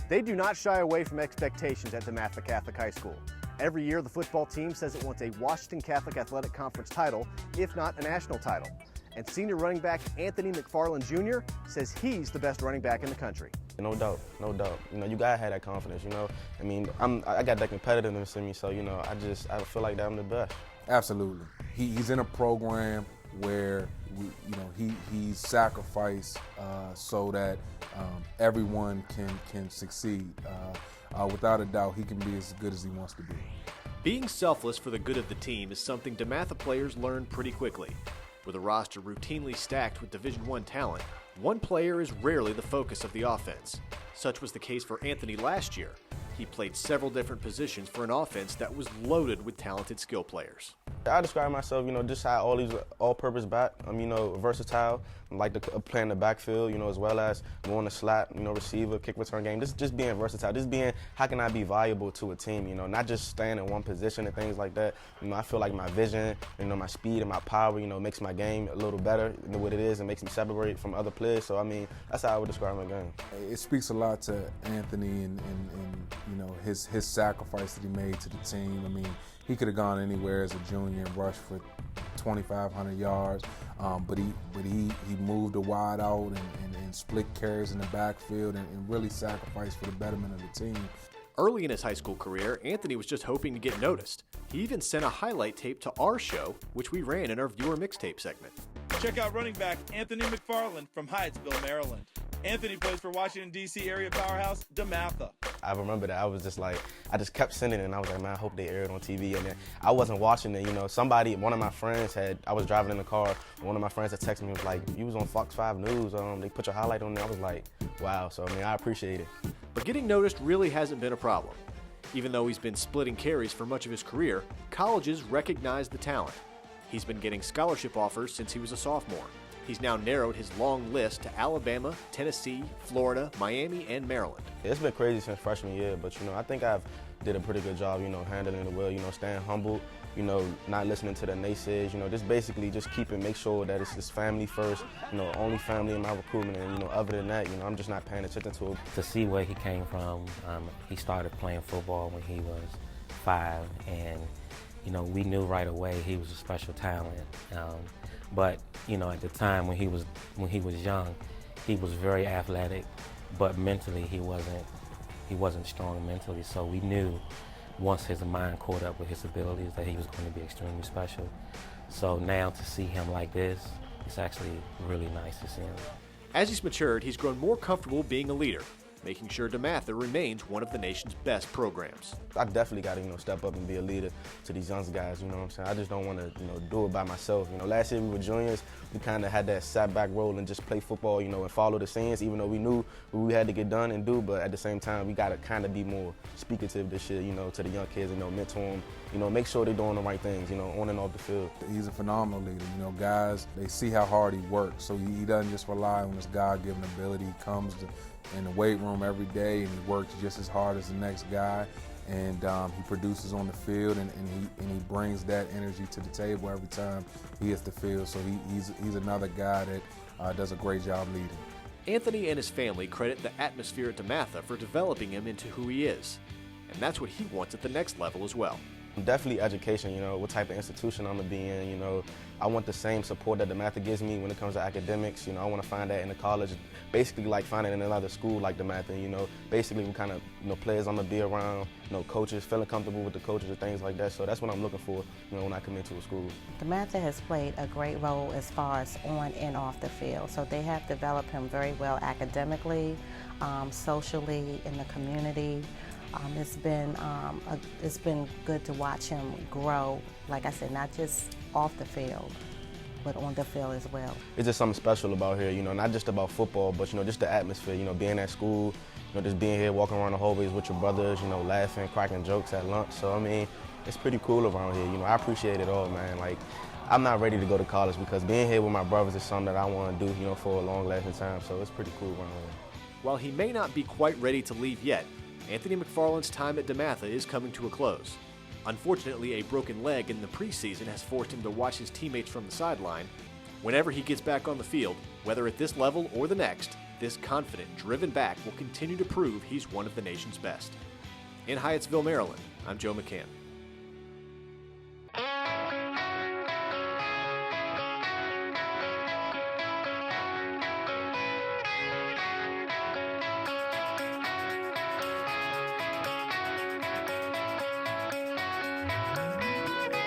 They do not shy away from expectations at DeMatha Catholic High School. Every year, the football team says it wants a Washington Catholic Athletic Conference title, if not a national title. And senior running back Anthony McFarland Jr. says he's the best running back in the country. No doubt, no doubt. You gotta have that confidence, I mean, I got that competitiveness in me, so, I feel like that I'm the best. Absolutely. He's in a program where, he's sacrificed so that everyone can succeed. Without a doubt, he can be as good as he wants to be. Being selfless for the good of the team is something DeMatha players learn pretty quickly. With a roster routinely stacked with Division I talent, one player is rarely the focus of the offense. Such was the case for Anthony last year. He played several different positions for an offense that was loaded with talented skill players. I describe myself, just how all these all-purpose back. I'm, versatile. I like to play in the backfield, as well as going to slot, receiver, kick return game. Just being versatile. Just being how can I be valuable to a team, not just staying in one position and things like that. I feel like my vision, my speed and my power, makes my game a little better than what it is and makes me separate from other players. So, that's how I would describe my game. It speaks a lot to Anthony and his sacrifice that he made to the team. He could have gone anywhere as a junior and rushed for 2,500 yards, but he moved a wide out and split carries in the backfield and really sacrificed for the betterment of the team. Early in his high school career, Anthony was just hoping to get noticed. He even sent a highlight tape to our show, which we ran in our viewer mixtape segment. Check out running back Anthony McFarland from Hyattsville, Maryland. Anthony plays for Washington, D.C. area powerhouse DeMatha. I remember that I was just like, I just kept sending it and I was like, man, I hope they air it on TV. And then I wasn't watching it, one of my friends I was driving in the car, one of my friends had texted me, was like, you was on Fox 5 News, they put your highlight on there. I was like, wow, so I appreciate it. But getting noticed really hasn't been a problem. Even though he's been splitting carries for much of his career, colleges recognize the talent. He's been getting scholarship offers since he was a sophomore. He's now narrowed his long list to Alabama, Tennessee, Florida, Miami, and Maryland. It's been crazy since freshman year, but I think I've did a pretty good job, handling it well, staying humble, not listening to the naysayers, just basically just make sure that it's just family first, only family in my recruitment, and other than that, I'm just not paying attention to it. To see where he came from, he started playing football when he was 5, and we knew right away he was a special talent. But at the time when he was young, he was very athletic, but mentally he wasn't strong mentally. So we knew once his mind caught up with his abilities that he was going to be extremely special. So now to see him like this, it's actually really nice to see him. As he's matured, he's grown more comfortable being a leader, making sure DeMatha remains one of the nation's best programs. I definitely got to, step up and be a leader to these young guys, what I'm saying? I just don't want to, do it by myself. Last year we were juniors, we kind of had that sat back role and just play football, and follow the scenes, even though we knew what we had to get done and do, but at the same time, we got to kind of be more speakative this year, to the young kids, mentor them, make sure they're doing the right things, on and off the field. He's a phenomenal leader, guys, they see how hard he works, so he doesn't just rely on his God-given ability. He comes in the weight room every day and he works just as hard as the next guy, and he produces on the field, and he brings that energy to the table every time he hits the field. So he's another guy that does a great job leading. Anthony and his family credit the atmosphere at DeMatha for developing him into who he is, and that's what he wants at the next level as well. Definitely education, what type of institution I'm going to be in, I want the same support that DeMatha gives me when it comes to academics, I want to find that in the college, basically like finding in another school like DeMatha, basically what kind of, players I'm going to be around, coaches, feeling comfortable with the coaches and things like that, so that's what I'm looking for, when I come into a school. DeMatha has played a great role as far as on and off the field, so they have developed him very well academically, socially, in the community. It's been good to watch him grow, like I said, not just off the field, but on the field as well. It's just something special about here, not just about football, but just the atmosphere, being at school, just being here, walking around the hallways with your brothers, laughing, cracking jokes at lunch. So it's pretty cool around here. I appreciate it all, man. Like, I'm not ready to go to college because being here with my brothers is something that I want to do, for a long lasting time. So it's pretty cool around here. While he may not be quite ready to leave yet, Anthony McFarland's time at DeMatha is coming to a close. Unfortunately, a broken leg in the preseason has forced him to watch his teammates from the sideline. Whenever he gets back on the field, whether at this level or the next, this confident, driven back will continue to prove he's one of the nation's best. In Hyattsville, Maryland, I'm Joe McCann.